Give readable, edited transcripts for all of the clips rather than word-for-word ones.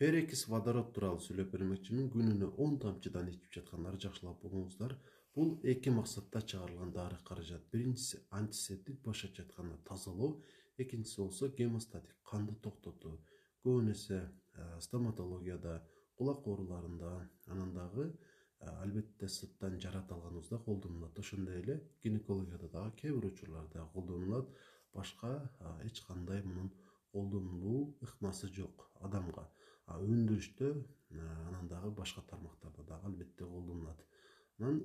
Перекис водород тууралуу сүйлөп бермекчимин. Күнүнө 10 тамчыдан ичип жаткандар жакшылап болуңуздар. Бул эки максатта чыгарылган дары каражат. Биринчиси антисептик, башкача айтканда тазалоо. Экинчиси болсо гемостатик, канды токтотуу. Көбүн эсе стоматологияда, кулак ооруларында, анан дагы албетте сырттан жарат алганыбызда колдонулат. Ошондой эле гинекологияда дагы кээ бир учурларда колдонулат. Башка эч кандай мунун колдонулуу ыкмасы жок адамга. Өндүрүштө анан дагы башка тармактарда дагы албетте колдонулат. Анан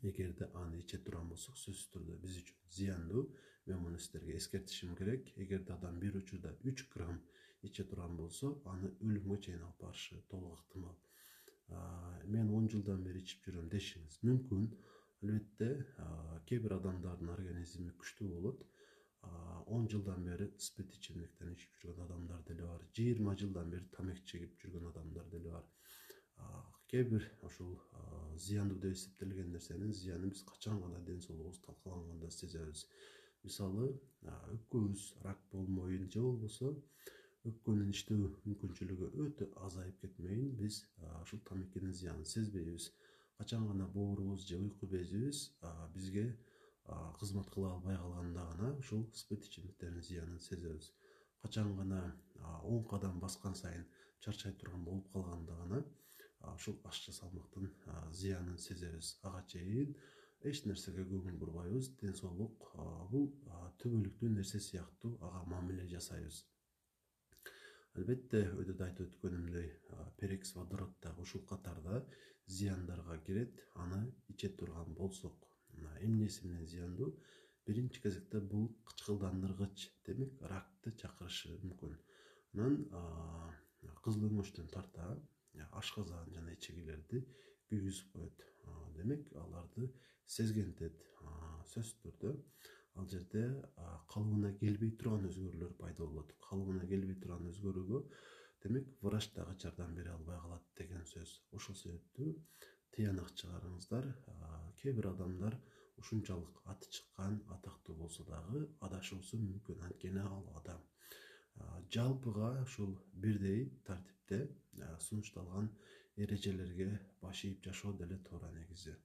эгерде аны иче турган болсок, сөзсүз түрдө биз үчүн зыяндуу. Мен муну сиздерге эскертишим керек. Эгерде адам бир учурда 3 грамм иче турган болсо, аны өлүмгө чейин алып барышы толук ыктымал. Мен 10 жылдан бери ичип жүрөм дешиңиз мүмкүн. Албетте кээ бир адамдардын организми күчтүү болот. 10 жылдан бери спирт ичимдиктен ичип жүргөн адамдар деле бар. 20 жылдан бери тамак чегип жүргөн адамдар деле бар. Кээ бир ошол зыяндуу деп эсептелген нерсенин зыянын биз качан гана ден соолугубуз талкаланганда сезебиз. Мисалы, өпкөбүз рак болмойын же болбосо өпкөнүн иштөө мүмкүнчүлүгү өтө азайып кетмейин, биз ушул тамакинин зыянын сезбейбиз. Качан гана боорубуз же уйку безибиз бизге кызмат кыла албай калганда гана ушул спирт ичимдиктердин зыянын сезебиз. Качан гана 10 кадам баскан сайын чарчай турган болуп калганда гана ушул ашчы салмактын зыянын сезебиз. Ага чейин эч нерсеге көңүл бурбайбыз. Ден соолук бул түбөлүктүү нерсе сыяктуу ага мамиле жасайбыз. Албетте, өйдө айтып өткөнүмдөй, перекис водород дагы ушул катарда зыяндарга кирет. Аны иче турган болсок, эмнеси менен зыяндуу? Биринчи кезекте бул кычкылдандыргыч, демек ракты чакырышы мүмкүн. Анан кызыл өңөчтөн тарта ашказан жана ичегилерди күйгүзүп коет. Демек аларды сезгентет. Сөзсүз түрдө ал жерде калыбына келбей турган өзгөрүүлөр пайда болот. Калыбына келбей турган өзгөрүүгө демек врач дагы жардам бере албай калат деген сөз. Ошол себептүү тыянак чыгарыңыздар. Кээ бир адамдар ушунчалык аты чыккан, атактуу болсо дагы адашуусу мүмкүн. Анткени ал адам. Жалпыга ушул бирдей тартипте сунушталган эрежелерге баш ийип жашоо деле туура негизи.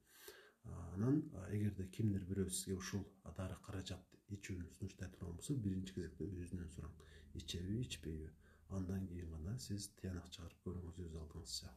Анан эгерде кимдир бирөө сизге ушул дары каражат ичүүнү сунуштай турган болсо, биринчи кезекте өзүнөн сураңыз. Ичеби, ичпейби? Андан кийин гана сиз тыянак чыгарып көрүңүз өз алдыңызча.